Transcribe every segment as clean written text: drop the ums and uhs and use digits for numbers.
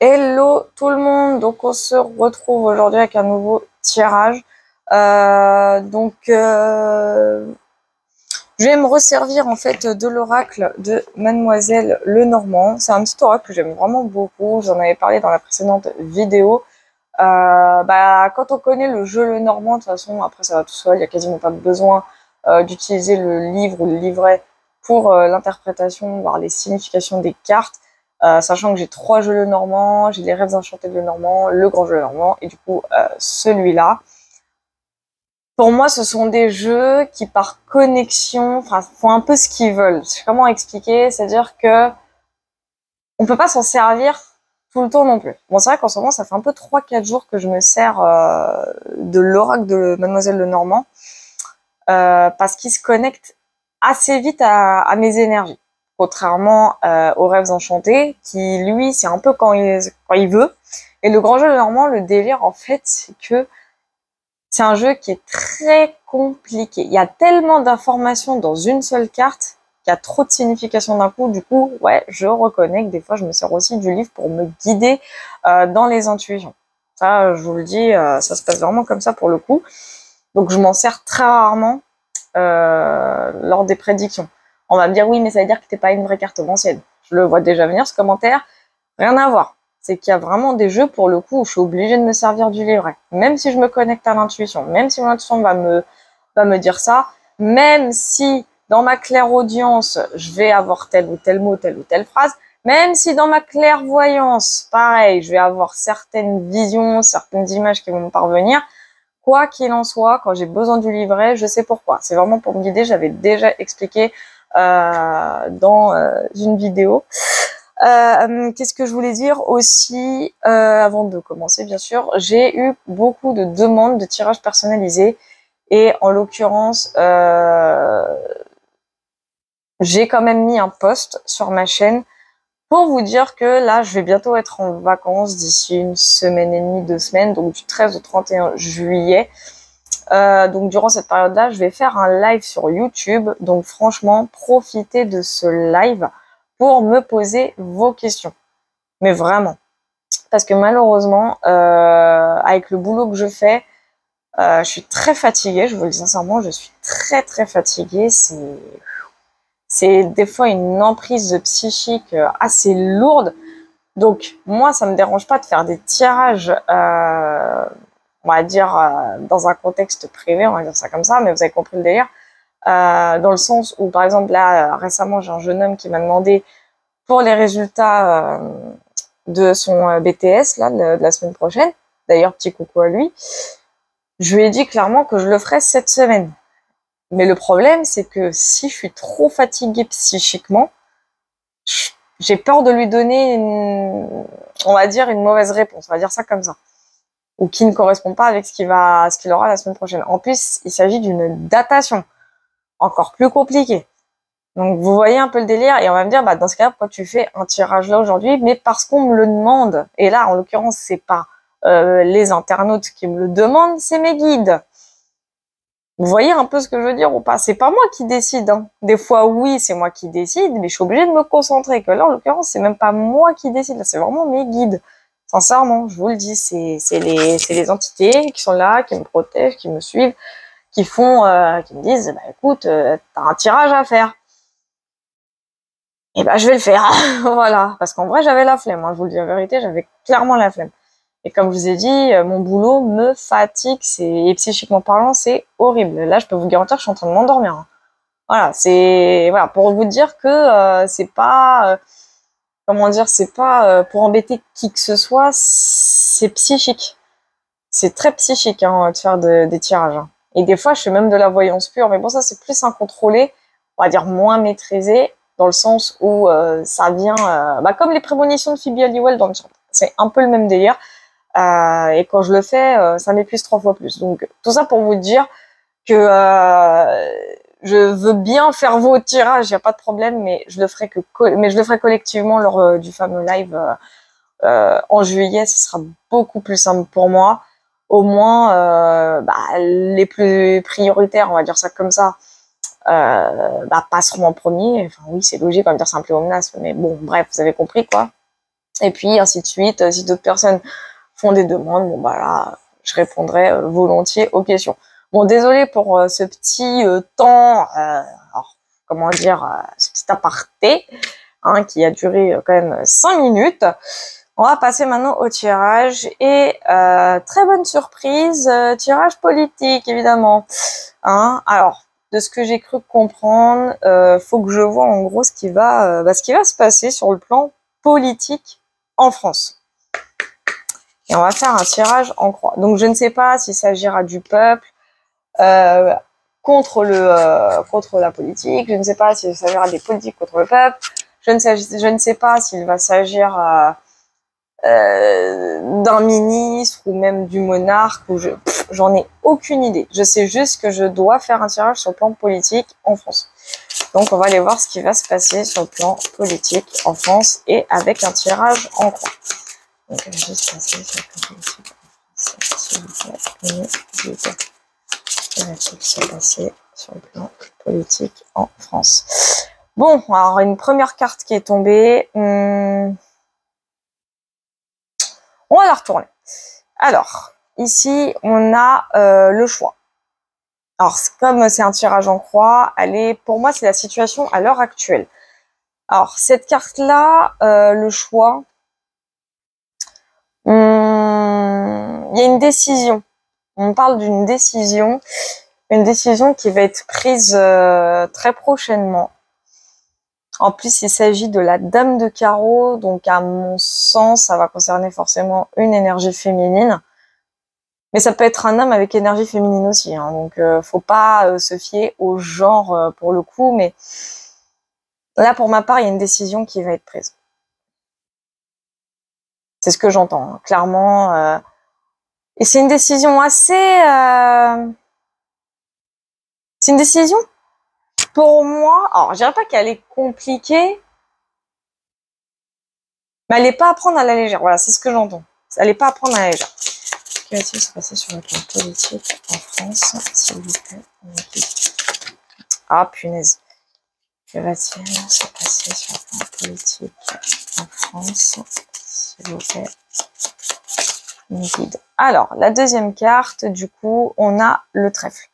Hello tout le monde, donc on se retrouve aujourd'hui avec un nouveau tirage. Je vais me resservir en fait de l'oracle de Mademoiselle Lenormand. C'est un petit oracle que j'aime vraiment beaucoup, j'en avais parlé dans la précédente vidéo. Quand on connaît le jeu Lenormand, de toute façon après ça va tout seul, il n'y a quasiment pas besoin d'utiliser le livre ou le livret pour l'interprétation, voire les significations des cartes. Sachant que j'ai 3 jeux Lenormand, j'ai les rêves enchantés de Lenormand, le grand jeu Lenormand, et du coup celui-là. Pour moi, ce sont des jeux qui, par connexion, font un peu ce qu'ils veulent. Je sais comment expliquer, c'est-à-dire que on peut pas s'en servir tout le temps non plus. Bon, c'est vrai qu'en ce moment, ça fait un peu 3-4 jours que je me sers de l'oracle de Mademoiselle Lenormand, parce qu'il se connecte assez vite à mes énergies. Contrairement aux rêves enchantés, qui lui, c'est un peu quand il veut. Et le grand jeu Lenormand, le délire, en fait, c'est que c'est un jeu qui est très compliqué. Il y a tellement d'informations dans une seule carte qu'il y a trop de significations d'un coup. Du coup, ouais, je reconnais que des fois, je me sers aussi du livre pour me guider dans les intuitions. Ça, je vous le dis, ça se passe vraiment comme ça pour le coup. Donc, je m'en sers très rarement lors des prédictions. On va me dire, oui, mais ça veut dire que t'es pas une vraie cartomancienne. Je le vois déjà venir, ce commentaire. Rien à voir. C'est qu'il y a vraiment des jeux, pour le coup, où je suis obligée de me servir du livret. Même si je me connecte à l'intuition, même si mon intuition va me dire ça, même si dans ma clairaudience, je vais avoir tel ou tel mot, telle ou telle phrase, même si dans ma clairvoyance, pareil, je vais avoir certaines visions, certaines images qui vont me parvenir, quoi qu'il en soit, quand j'ai besoin du livret, je sais pourquoi. C'est vraiment pour me guider, j'avais déjà expliqué dans une vidéo. Qu'est-ce que je voulais dire aussi, avant de commencer bien sûr, j'ai eu beaucoup de demandes de tirages personnalisés et en l'occurrence j'ai quand même mis un post sur ma chaîne pour vous dire que là je vais bientôt être en vacances d'ici une semaine et demie, 2 semaines, donc du 13 au 31 juillet. Donc durant cette période-là, je vais faire un live sur YouTube. Donc franchement, profitez de ce live pour me poser vos questions. Mais vraiment. Parce que malheureusement, avec le boulot que je fais, je suis très fatiguée. Je vous le dis sincèrement, je suis très très fatiguée. C'est des fois une emprise psychique assez lourde. Donc moi, ça me dérange pas de faire des tirages, on va dire, dans un contexte privé, on va dire ça comme ça, mais vous avez compris le délire. Dans le sens où, par exemple, là, récemment, j'ai un jeune homme qui m'a demandé pour les résultats de son BTS, là, de la semaine prochaine. D'ailleurs, petit coucou à lui. Je lui ai dit clairement que je le ferais cette semaine. Mais le problème, c'est que si je suis trop fatiguée psychiquement, j'ai peur de lui donner on va dire, une mauvaise réponse. On va dire ça comme ça. Ou qui ne correspond pas avec ce qu'il aura la semaine prochaine. En plus, il s'agit d'une datation. Encore plus compliquée. Donc, vous voyez un peu le délire, et on va me dire, bah, dans ce cas-là, pourquoi tu fais un tirage là aujourd'hui? Mais parce qu'on me le demande. Et là, en l'occurrence, c'est pas les internautes qui me le demandent, c'est mes guides. Vous voyez un peu ce que je veux dire ou pas? C'est pas moi qui décide, hein. Des fois, oui, c'est moi qui décide, mais je suis obligée de me concentrer. Que là, en l'occurrence, c'est même pas moi qui décide, c'est vraiment mes guides. Sincèrement, je vous le dis, c'est les entités qui sont là, qui me protègent, qui me suivent, qui me disent, bah écoute, t'as un tirage à faire. Et ben je vais le faire. Voilà, parce qu'en vrai j'avais la flemme, hein. Je vous le dis la vérité, j'avais clairement la flemme. Et comme je vous ai dit, mon boulot me fatigue, et psychiquement parlant, c'est horrible. Là, je peux vous garantir que je suis en train de m'endormir, hein. Voilà, voilà pour vous dire que c'est pas comment dire, c'est pas pour embêter qui que ce soit, c'est psychique. C'est très psychique, hein, de faire des tirages, hein. Et des fois, je fais même de la voyance pure, mais bon, ça c'est plus incontrôlé, on va dire moins maîtrisé, dans le sens où ça vient, comme les prémonitions de Phoebe Halliwell dans le chat. C'est un peu le même délire. Et quand je le fais, ça m'épuise 3 fois plus. Donc tout ça pour vous dire que je veux bien faire vos tirages, il n'y a pas de problème, mais je le ferai collectivement lors du fameux live en juillet. Ce sera beaucoup plus simple pour moi. Au moins, les plus prioritaires, on va dire ça comme ça, passeront en premier. Enfin oui, c'est logique, on va dire c'est un pléonasme, mais bon, bref, vous avez compris quoi. Et puis, ainsi de suite. Si d'autres personnes font des demandes, bon, bah là, je répondrai volontiers aux questions. Bon, désolé pour ce petit temps, alors, comment dire, ce petit aparté, hein, qui a duré quand même 5 minutes. On va passer maintenant au tirage. Et très bonne surprise, tirage politique, évidemment. Hein, alors, de ce que j'ai cru comprendre, faut que je vois en gros ce qui va se passer sur le plan politique en France. Et on va faire un tirage en croix. Donc je ne sais pas s'il s'agira du peuple contre la politique. Je ne sais pas s'il s'agira des politiques contre le peuple. Je ne sais pas s'il va s'agir d'un ministre ou même du monarque. J'en ai aucune idée. Je sais juste que je dois faire un tirage sur le plan politique en France. Donc on va aller voir ce qui va se passer sur le plan politique en France et avec un tirage en croix. Donc je vais juste passer sur le plan politique en France. S'il vous plaît, que va-t-il se passer sur le plan politique en France? Bon, alors une première carte qui est tombée. On va la retourner. Alors, ici, on a le choix. Alors, comme c'est un tirage en croix, pour moi, c'est la situation à l'heure actuelle. Alors, cette carte-là, le choix, il y a une décision. On parle d'une décision, une décision qui va être prise très prochainement. En plus, il s'agit de la Dame de Carreau, donc à mon sens, ça va concerner forcément une énergie féminine. Mais ça peut être un homme avec énergie féminine aussi, hein, donc faut pas se fier au genre pour le coup, mais là, pour ma part, il y a une décision qui va être prise. C'est ce que j'entends, hein, clairement. Et c'est une décision assez... C'est une décision, pour moi... Alors, je dirais pas qu'elle est compliquée, mais elle n'est pas à prendre à la légère. Voilà, c'est ce que j'entends. Elle n'est pas à prendre à la légère. Que va-t-il se passer sur le plan politique en France, s'il vous plaît? Ah, punaise. Que va-t-il se passer sur le plan politique en France, s'il vous plaît? Une guide. Alors, la deuxième carte, du coup, on a le trèfle.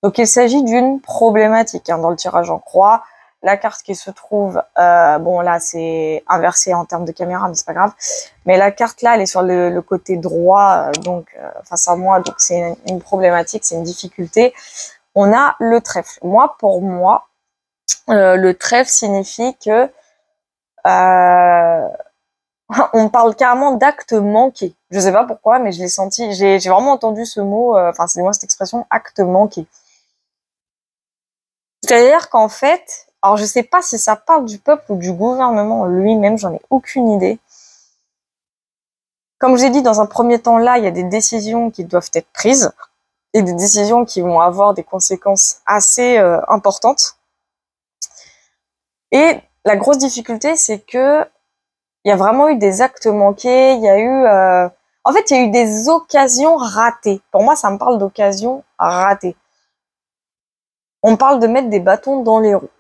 Donc, il s'agit d'une problématique dans le tirage en croix. La carte qui se trouve, bon là c'est inversé en termes de caméra, mais c'est pas grave. Mais la carte là, elle est sur le côté droit, donc face à moi, donc c'est une problématique, c'est une difficulté. On a le trèfle. Moi, pour moi, le trèfle signifie que on parle carrément d'acte manqué. Je sais pas pourquoi, mais je l'ai senti. J'ai vraiment entendu ce mot, enfin c'est moi cette expression, acte manqué. C'est-à-dire qu'en fait, alors je sais pas si ça parle du peuple ou du gouvernement lui-même, j'en ai aucune idée. Comme je l'ai dit, dans un premier temps, là, il y a des décisions qui doivent être prises et des décisions qui vont avoir des conséquences assez importantes. Et la grosse difficulté, c'est que il y a vraiment eu des actes manqués, il y a eu... En fait, il y a eu des occasions ratées. Pour moi, ça me parle d'occasions ratées. On parle de mettre des bâtons dans les roues.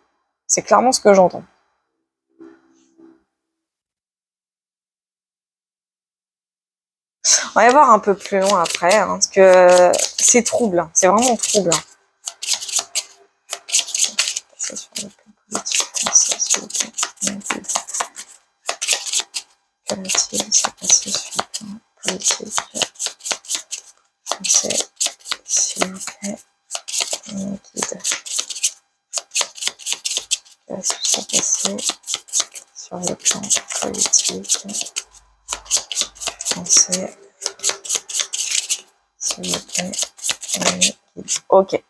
C'est clairement ce que j'entends. On va y voir un peu plus loin après, hein, parce que c'est troublant, c'est vraiment troublant. Que va-t-il se passer sur le plan politique français, s'il vous plaît, mon guide? Que va-t-il se passer sur le plan politique français, s'il vous plaît, mon guide? Ok.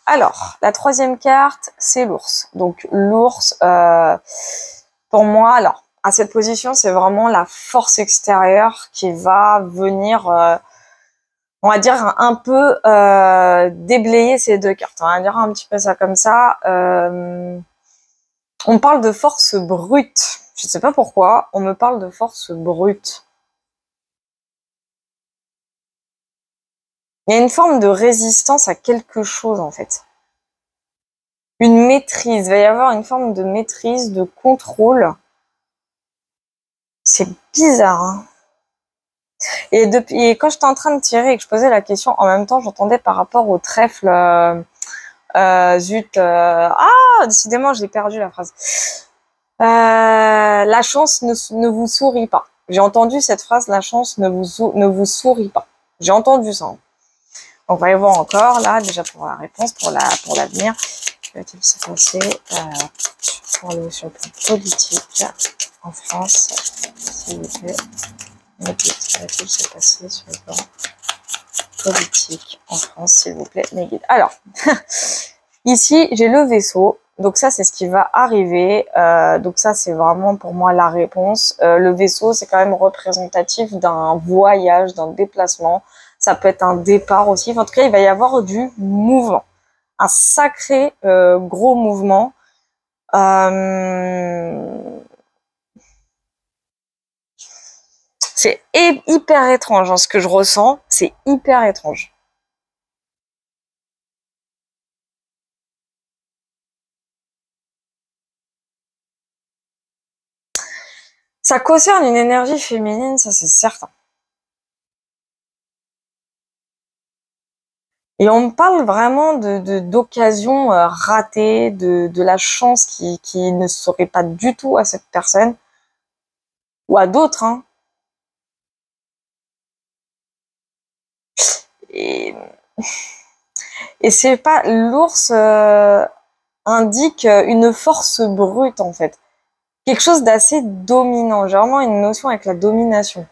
Alors, la troisième carte, c'est l'ours. Donc, l'ours, pour moi, alors, à cette position, c'est vraiment la force extérieure qui va venir, on va dire, un peu déblayer ces deux cartes. On va dire un petit peu ça comme ça. On parle de force brute. Je ne sais pas pourquoi, on me parle de force brute. Il y a une forme de résistance à quelque chose, en fait. Une maîtrise. Il va y avoir une forme de maîtrise, de contrôle. C'est bizarre, hein. Et quand j'étais en train de tirer et que je posais la question, en même temps, j'entendais par rapport au trèfle, décidément, j'ai perdu la phrase. La chance ne vous sourit pas. J'ai entendu cette phrase, la chance ne vous sourit pas. J'ai entendu ça. On va y voir encore, là, déjà pour la réponse, pour l'avenir. Que va-t-il se passer sur le plan politique en France, s'il vous plaît? Que va-t-il se passer sur le plan politique en France, s'il vous plaît, mes guides? Alors, ici, j'ai le vaisseau. Donc ça, c'est ce qui va arriver. Donc ça, c'est vraiment pour moi la réponse. Le vaisseau, c'est quand même représentatif d'un voyage, d'un déplacement. Ça peut être un départ aussi. En tout cas, il va y avoir du mouvement. Un sacré gros mouvement. C'est hyper étrange, hein, ce que je ressens. C'est hyper étrange. Ça concerne une énergie féminine, ça c'est certain. Et on me parle vraiment d'occasion ratée, de la chance qui ne serait pas du tout à cette personne ou à d'autres, hein. Et c'est pas, l'ours indique une force brute en fait, quelque chose d'assez dominant. J'ai vraiment une notion avec la domination.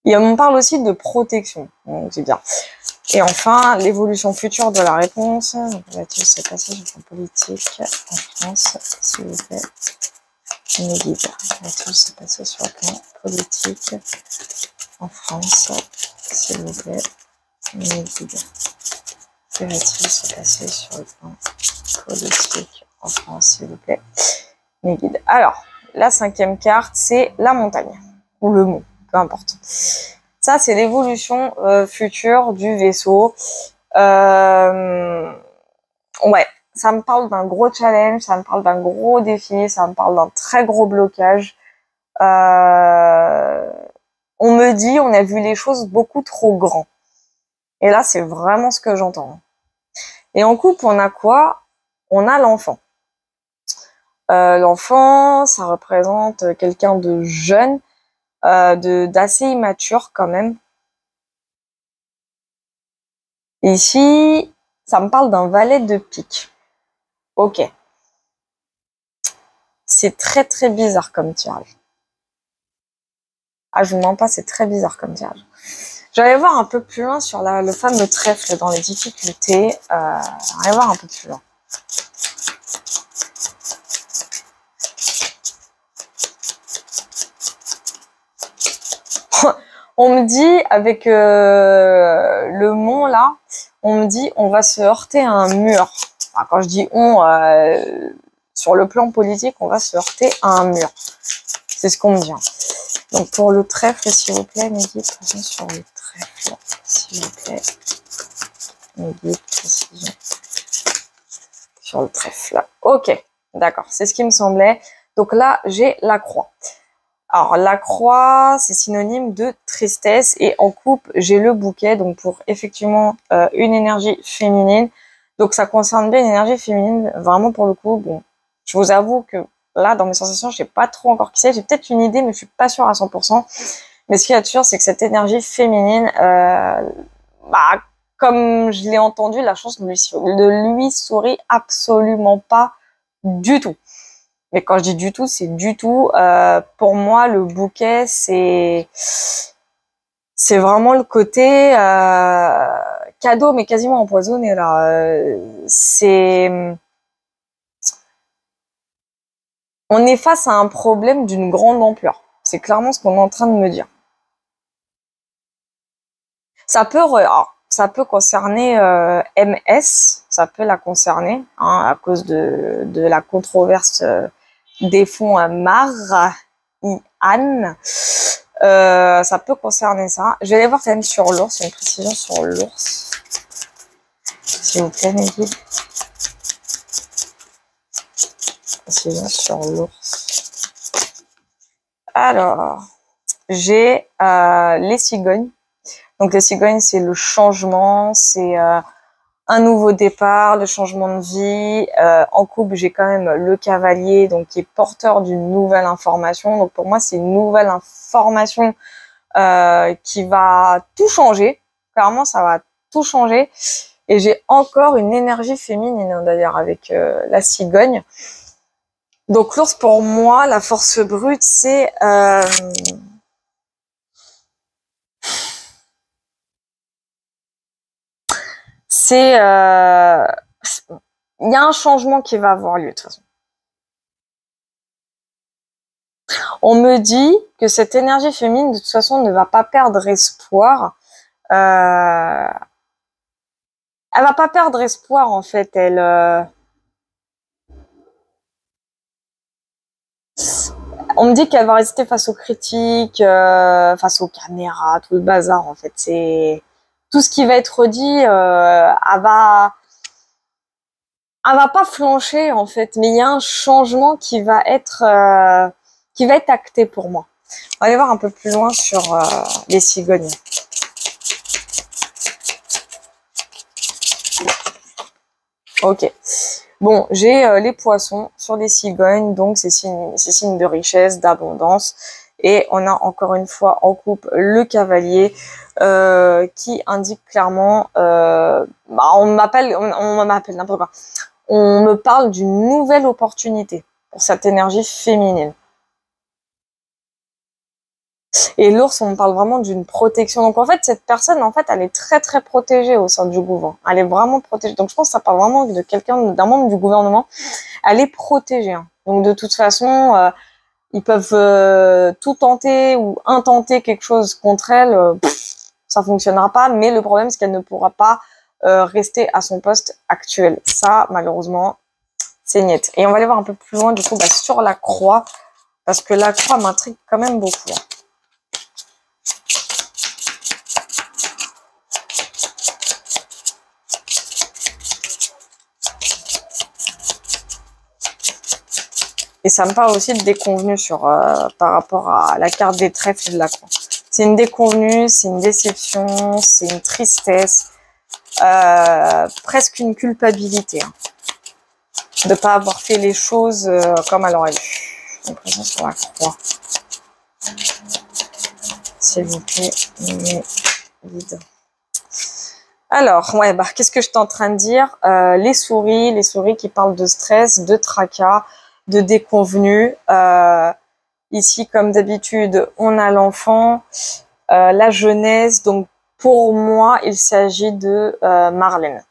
Et on me parle aussi de protection, donc c'est bien. Et enfin, l'évolution future de la réponse. Va-t-il se passer sur le plan politique en France, s'il vous plaît, mes guides? Va-t-il se passer sur le plan politique en France, s'il vous plaît, mes guides? Que va-t-il se passer sur le plan politique en France, s'il vous plaît, mes guides? Alors, la 5e carte, c'est la montagne, ou le mont, peu importe. Ça, c'est l'évolution future du vaisseau. Ouais, ça me parle d'un gros challenge, ça me parle d'un gros défi, ça me parle d'un très gros blocage. On me dit, on a vu les choses beaucoup trop grand. Et là, c'est vraiment ce que j'entends. Et en couple, on a quoi? On a l'enfant. L'enfant, ça représente quelqu'un de jeune, d'assez immature quand même. Ici, ça me parle d'un valet de pique. Ok. C'est très très bizarre comme tirage. Ah, je vous mens pas, c'est très bizarre comme tirage. J'allais voir un peu plus loin sur le fameux trèfle dans les difficultés. J'allais voir un peu plus loin. On me dit, avec le mont là, on me dit on va se heurter à un mur. Enfin, quand je dis on, sur le plan politique, on va se heurter à un mur. C'est ce qu'on me dit. Donc pour le trèfle, s'il vous plaît, mes guides, précision sur le trèfle, s'il vous plaît. Mes guides, précision sur le trèfle. Ok, d'accord, c'est ce qui me semblait. Donc là, j'ai la croix. Alors, la croix, c'est synonyme de tristesse. Et en coupe, j'ai le bouquet. Donc, pour effectivement une énergie féminine. Donc, ça concerne bien une énergie féminine. Vraiment, pour le coup, bon, je vous avoue que là, dans mes sensations, je sais pas trop encore qui c'est. J'ai peut-être une idée, mais je suis pas sûre à 100%. Mais ce qui est sûr, c'est que cette énergie féminine, comme je l'ai entendu, la chance ne lui sourit absolument pas du tout. Mais quand je dis du tout, c'est du tout. Pour moi, le bouquet, c'est vraiment le côté cadeau, mais quasiment empoisonné là. On est face à un problème d'une grande ampleur. C'est clairement ce qu'on est en train de me dire. Ça peut concerner MS, ça peut la concerner, hein, à cause de la controverse des fonds Marianne. Ça peut concerner ça. Je vais aller voir quand même sur l'ours, une précision sur l'ours. S'il vous plaît, mes guides. Précision sur l'ours. Alors, j'ai les cigognes. Donc les cigognes, c'est le changement, c'est un nouveau départ, le changement de vie. En couple, j'ai quand même le cavalier, donc qui est porteur d'une nouvelle information. Donc pour moi, c'est une nouvelle information qui va tout changer. Clairement, ça va tout changer. Et j'ai encore une énergie féminine, hein, d'ailleurs, avec la cigogne. Donc l'ours, pour moi, la force brute, c'est il y a un changement qui va avoir lieu de toute façon. On me dit que cette énergie féminine de toute façon ne va pas perdre espoir. Elle va pas perdre espoir en fait. On me dit qu'elle va rester face aux critiques, face aux caméras, tout le bazar en fait. C'est tout ce qui va être dit. Elle va pas flancher en fait, mais il y a un changement qui va être acté pour moi. On va aller voir un peu plus loin sur les cigognes. Ok. Bon, j'ai les poissons sur les cigognes, donc c'est signe de richesse, d'abondance. Et on a encore une fois en couple le cavalier qui indique clairement, on m'appelle n'importe quoi. On me parle d'une nouvelle opportunité pour cette énergie féminine. Et l'ours, on parle vraiment d'une protection. Donc en fait, cette personne, en fait, elle est très très protégée au sein du gouvernement. Elle est vraiment protégée. Donc je pense que ça parle vraiment de quelqu'un, d'un membre du gouvernement. Elle est protégée. Hein. Donc de toute façon, ils peuvent tout tenter ou intenter quelque chose contre elle. Ça fonctionnera pas. Mais le problème, c'est qu'elle ne pourra pas rester à son poste actuel. Ça, malheureusement, c'est net. Et on va aller voir un peu plus loin du coup sur la croix. Parce que la croix m'intrigue quand même beaucoup. Hein. Et ça me parle aussi de déconvenue par rapport à la carte des trèfles et de la croix. C'est une déconvenue, c'est une déception, c'est une tristesse, presque une culpabilité hein, de ne pas avoir fait les choses comme elle aurait dû. Donc, présent sur la croix. S'il vous plaît, mes guides. Alors, ouais, qu'est-ce que je suis en train de dire les souris qui parlent de stress, de tracas, de déconvenue. Ici, comme d'habitude, on a l'enfant, la jeunesse. Donc, pour moi, il s'agit de Marlène.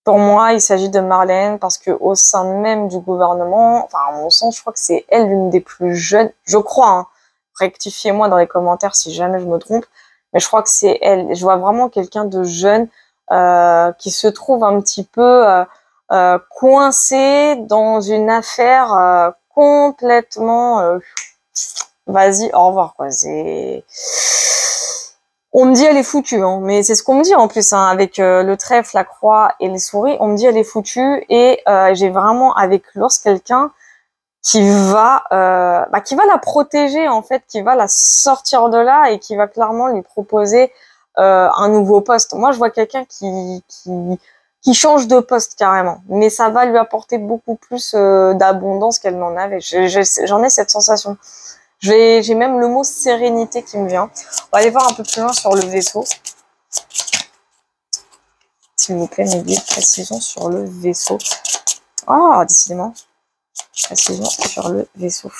Pour moi, il s'agit de Marlène parce que au sein même du gouvernement, enfin, à mon sens, je crois que c'est elle l'une des plus jeunes. Je crois. Hein, rectifiez-moi dans les commentaires si jamais je me trompe. Mais je crois que c'est elle. Je vois vraiment quelqu'un de jeune qui se trouve un petit peu coincé dans une affaire complètement vas-y, au revoir quoi. On me dit elle est foutue, hein, mais c'est ce qu'on me dit en plus hein, avec le trèfle, la croix et les souris. On me dit elle est foutue et j'ai vraiment avec l'ours quelqu'un qui va la protéger en fait, qui va la sortir de là et qui va clairement lui proposer un nouveau poste. Moi, je vois quelqu'un qui change de poste carrément, mais ça va lui apporter beaucoup plus d'abondance qu'elle n'en avait. J'en ai cette sensation. J'ai même le mot sérénité qui me vient. On va aller voir un peu plus loin sur le vaisseau. S'il vous plaît, mes guides, précision sur le vaisseau. Ah, décidément. Précision sur le vaisseau.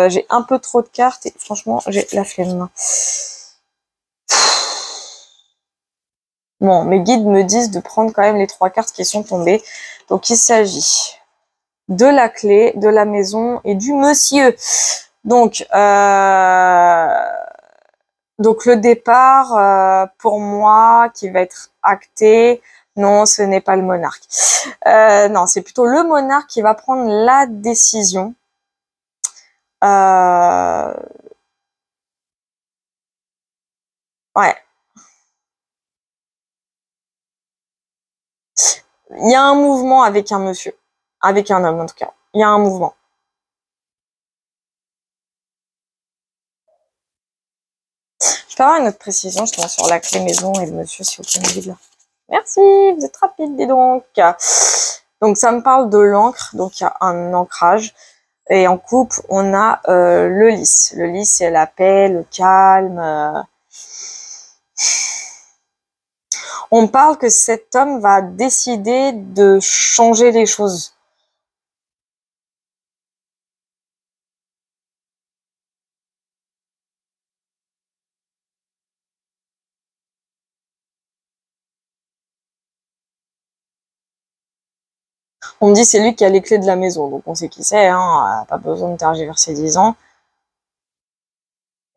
J'ai un peu trop de cartes et franchement, j'ai la flemme. Bon, mes guides me disent de prendre quand même les 3 cartes qui sont tombées. Donc, il s'agit de la clé, de la maison et du monsieur. Donc le départ, pour moi, qui va être acté, non, ce n'est pas le monarque. Non, c'est plutôt le monarque qui va prendre la décision. Ouais. Il y a un mouvement avec un monsieur. Avec un homme, en tout cas. Il y a un mouvement. peux avoir une autre précision justement sur la clé maison et le monsieur, s'il vous plaît, là. Merci, vous êtes rapide, dis donc. Donc, ça me parle de l'encre. Donc, il y a un ancrage. Et en coupe, on a le lys. Le lys, c'est la paix, le calme. On parle que cet homme va décider de changer les choses. On me dit c'est lui qui a les clés de la maison, donc on sait qui c'est, hein, pas besoin de tergiverser 10 ans.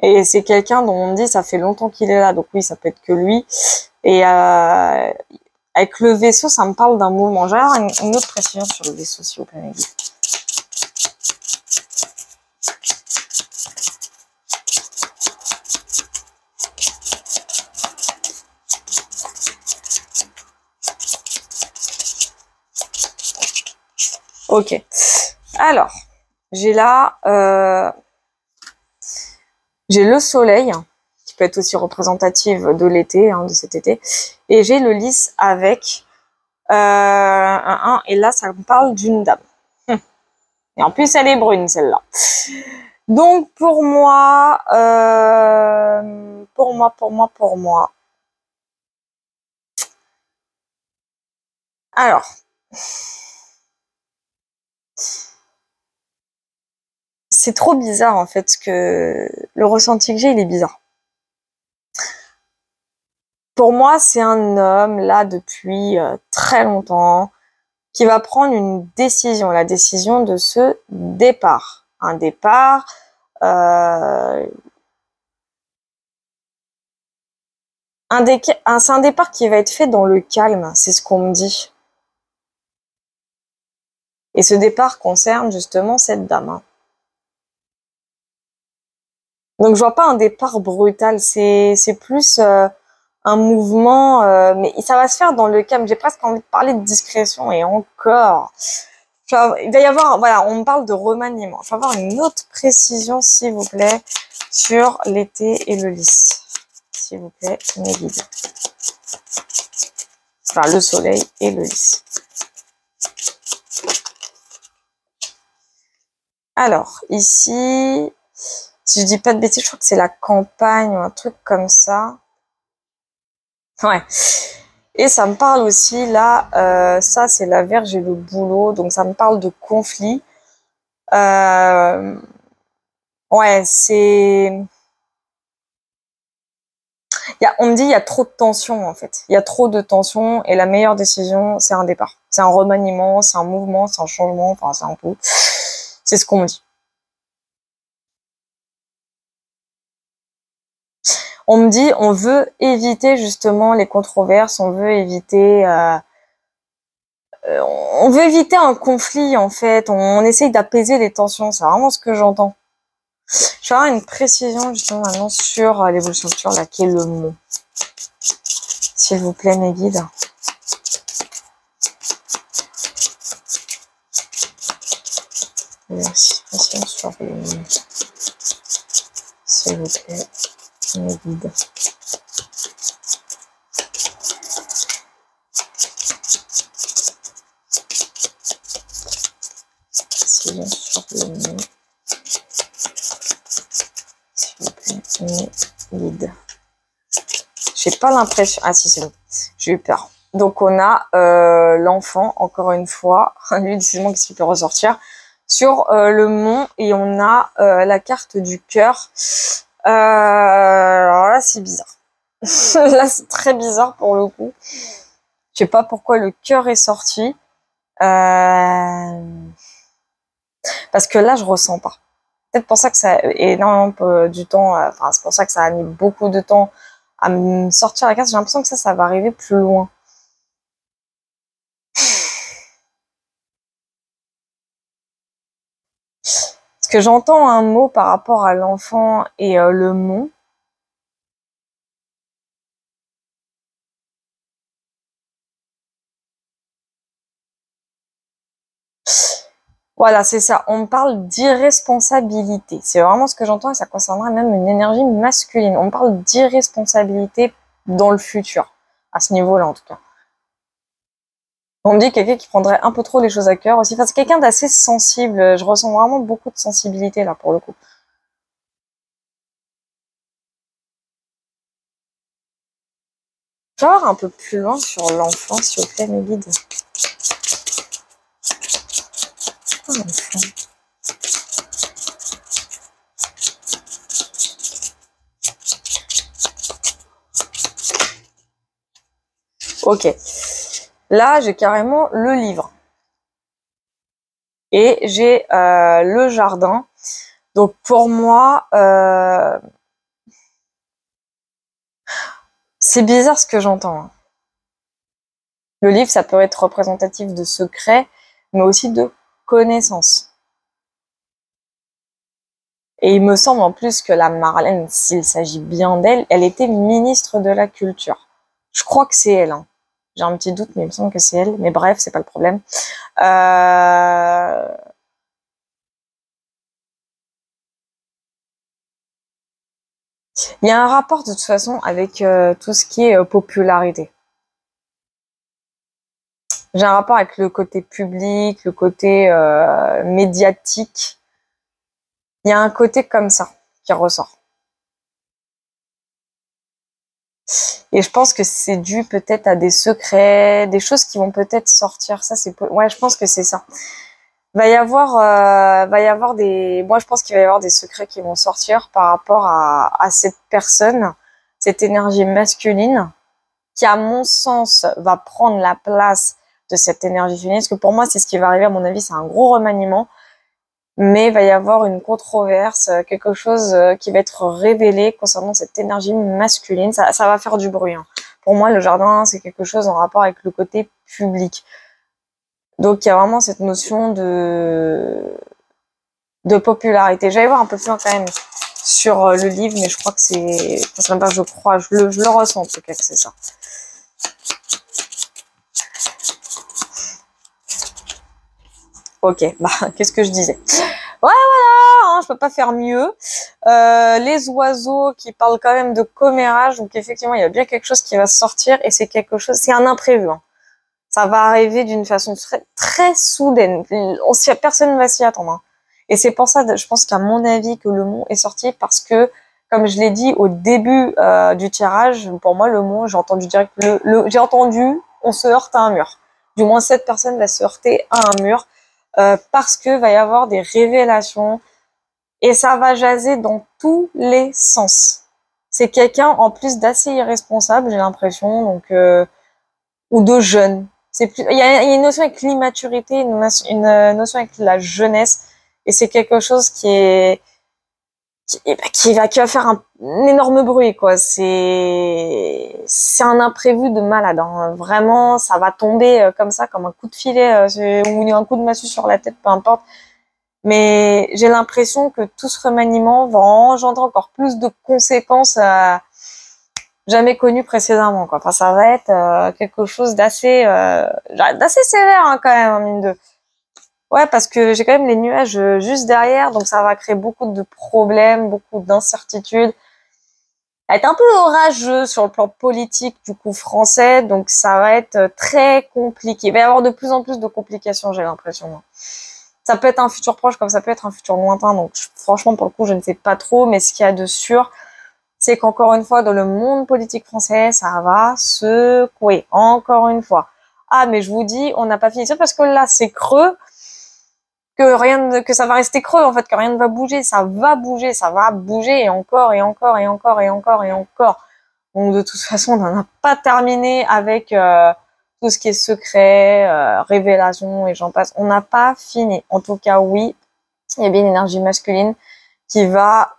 Et c'est quelqu'un dont on me dit ça fait longtemps qu'il est là, donc oui, ça peut être que lui. Et avec le vaisseau, ça me parle d'un mouvement. J'ai une autre précision sur le vaisseau, s'il vous plaît, Maggie. Ok. Alors, j'ai là, j'ai le soleil, qui peut être aussi représentatif de l'été, hein, de cet été, et j'ai le lys avec et là, ça me parle d'une dame. Et en plus, elle est brune, celle-là. Donc, pour moi, alors, c'est trop bizarre, en fait, que le ressenti que j'ai, il est bizarre. Pour moi, c'est un homme, là, depuis très longtemps, qui va prendre une décision, la décision de ce départ. Un départ, c'est un départ qui va être fait dans le calme, c'est ce qu'on me dit. Et ce départ concerne justement cette dame. Hein. Donc je vois pas un départ brutal, c'est plus un mouvement, mais ça va se faire dans le calme. J'ai presque envie de parler de discrétion et encore. Il va y avoir, voilà, on me parle de remaniement. Je vais avoir une autre précision, s'il vous plaît, sur l'été et le lys. S'il vous plaît, mes guides. Enfin, le soleil et le lys. Alors, ici, si je dis pas de bêtises, je crois que c'est la campagne ou un truc comme ça. Ouais. Et ça me parle aussi, là, ça c'est la Vierge et le Bouleau, donc ça me parle de conflit. Ouais, c'est... On me dit il y a trop de tension en fait. Il y a trop de tension et la meilleure décision, c'est un départ. C'est un remaniement, c'est un mouvement, c'est un changement, enfin c'est un tout. C'est ce qu'on me dit. On me dit on veut éviter justement les controverses, on veut éviter... on veut éviter un conflit en fait, on essaye d'apaiser les tensions, c'est vraiment ce que j'entends. Je vais avoir une précision justement maintenant sur l'évolution future, là, qui est le mot. S'il vous plaît, mes guides. Merci, précision sur le mot. S'il vous plaît, mes guides. Précision sur le mot. S'il vous plaît, mes guides. J'ai pas l'impression... Ah si, c'est bon. J'ai eu peur. Donc on a l'enfant, encore une fois. Lui, décidément, qu'est-ce qu'il peut ressortir sur le mont. Et on a la carte du cœur. Alors là, c'est bizarre. Là, c'est très bizarre pour le coup. Je sais pas pourquoi le cœur est sorti. Parce que là, je ressens pas. Peut-être pour ça que ça a énormément du temps. Enfin, c'est pour ça que ça a mis beaucoup de temps à me sortir la carte. J'ai l'impression que ça va arriver plus loin. Parce que j'entends un mot par rapport à l'enfant et le mont. Voilà, c'est ça. On me parle d'irresponsabilité. C'est vraiment ce que j'entends et ça concernerait même une énergie masculine. On me parle d'irresponsabilité dans le futur, à ce niveau-là en tout cas. On me dit quelqu'un qui prendrait un peu trop les choses à cœur aussi. Enfin, c'est quelqu'un d'assez sensible. Je ressens vraiment beaucoup de sensibilité là pour le coup. Je vais voir un peu plus loin sur l'enfant, s'il vous plaît, mes guides. Oh, l'enfant. Ok. Là, j'ai carrément le livre. Et j'ai le jardin. Donc pour moi, c'est bizarre ce que j'entends, hein. Le livre, ça peut être représentatif de secrets, mais aussi de connaissances. Et il me semble en plus que la Marlène, s'il s'agit bien d'elle, elle était ministre de la Culture. Je crois que c'est elle, hein. J'ai un petit doute, mais il me semble que c'est elle. Mais bref, c'est pas le problème. Il y a un rapport de toute façon avec tout ce qui est popularité. J'ai un rapport avec le côté public, le côté médiatique. Il y a un côté comme ça qui ressort. Et je pense que c'est dû peut-être à des secrets, des choses qui vont peut-être sortir. Ça, ouais, je pense que c'est ça. Va y avoir des. Moi, je pense qu'il va y avoir des secrets qui vont sortir par rapport à cette personne, cette énergie masculine, qui, à mon sens, va prendre la place de cette énergie féminine. Parce que pour moi, c'est ce qui va arriver. À mon avis, c'est un gros remaniement. Mais il va y avoir une controverse, quelque chose qui va être révélé concernant cette énergie masculine. Ça va faire du bruit, hein. Pour moi, le jardin, c'est quelque chose en rapport avec le côté public. Donc, il y a vraiment cette notion de popularité. J'allais voir un peu plus loin quand même sur le livre, mais je crois que c'est... Enfin, même pas je crois, je le ressens en tout cas que c'est ça. Ok, bah, qu'est-ce que je disais? Ouais, voilà, hein, je peux pas faire mieux. Les oiseaux qui parlent quand même de commérage, donc effectivement, il y a bien quelque chose qui va sortir et c'est quelque chose, c'est un imprévu, hein. Ça va arriver d'une façon très, très soudaine. Personne ne va s'y attendre, hein. Et c'est pour ça, je pense qu'à mon avis, que le mot est sorti parce que, comme je l'ai dit au début du tirage, pour moi, le mot, j'ai entendu direct, j'ai entendu, on se heurte à un mur. Du moins, cette personne va se heurter à un mur parce que va y avoir des révélations et ça va jaser dans tous les sens. C'est quelqu'un en plus d'assez irresponsable, j'ai l'impression, donc ou de jeune. Il y a une notion avec l'immaturité, une notion avec la jeunesse, et c'est quelque chose qui va faire un énorme bruit, quoi. C'est un imprévu de malade, hein. Vraiment, ça va tomber comme ça, comme un coup de filet ou un coup de massue sur la tête, peu importe. Mais j'ai l'impression que tout ce remaniement va engendrer encore plus de conséquences jamais connues précédemment, quoi. Enfin, ça va être quelque chose d'assez sévère, hein, quand même, mine de. Ouais, parce que j'ai quand même les nuages juste derrière, donc ça va créer beaucoup de problèmes, beaucoup d'incertitudes. Ça va être un peu orageux sur le plan politique, du coup, français, donc ça va être très compliqué. Il va y avoir de plus en plus de complications, j'ai l'impression. Ça peut être un futur proche comme ça peut être un futur lointain, donc franchement, pour le coup, je ne sais pas trop, mais ce qu'il y a de sûr, c'est qu'encore une fois, dans le monde politique français, ça va secouer, encore une fois. Ah, mais je vous dis, on n'a pas fini ça parce que là, c'est creux, que ça va rester creux, en fait, que rien ne va bouger. Ça va bouger, et encore, et encore, et encore, et encore, et encore. Donc, de toute façon, on n'en a pas terminé avec tout ce qui est secret, révélation, et j'en passe. On n'a pas fini. En tout cas, oui, il y a bien une énergie masculine qui va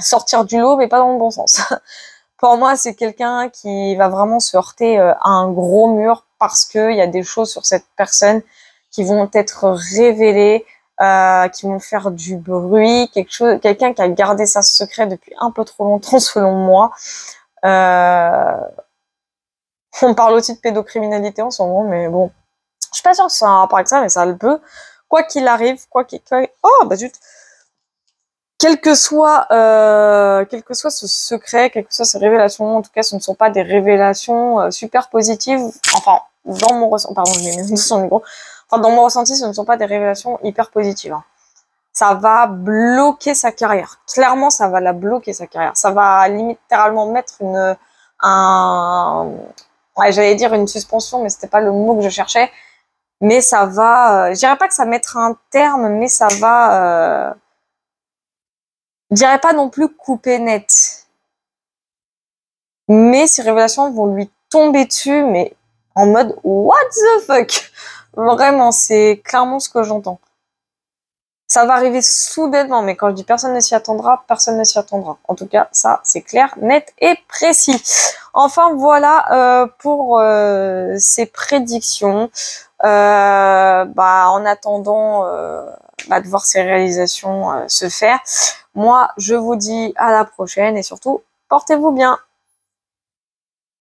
sortir du lot, mais pas dans le bon sens. Pour moi, c'est quelqu'un qui va vraiment se heurter à un gros mur parce qu'il y a des choses sur cette personne qui vont être révélées, qui vont faire du bruit, quelqu'un qui a gardé ça secret depuis un peu trop longtemps, selon moi. On parle aussi de pédocriminalité en ce moment, mais bon, je suis pas sûre que ça a un rapport avec ça, mais ça le peut. quoi qu'il arrive, oh, bah zut. Quel que soit ce secret, quelle que soit ces révélations, en tout cas, ce ne sont pas des révélations super positives. Enfin, dans mon ressenti, pardon, je mets mes sur le micro. Enfin, dans mon ressenti, ce ne sont pas des révélations hyper positives. Hein. Ça va bloquer sa carrière. Clairement, ça va la bloquer sa carrière. Ça va littéralement mettre ouais, j'allais dire une suspension, mais c'était pas le mot que je cherchais. Mais ça va, je dirais pas que ça mettra un terme, mais ça va. Je dirais pas non plus couper net. Mais ces révélations vont lui tomber dessus, mais en mode what the fuck. Vraiment, c'est clairement ce que j'entends. Ça va arriver soudainement, mais quand je dis personne ne s'y attendra, personne ne s'y attendra. En tout cas, ça, c'est clair, net et précis. Enfin, voilà pour ces prédictions. En attendant de voir ces réalisations se faire. Moi, je vous dis à la prochaine et surtout, portez-vous bien.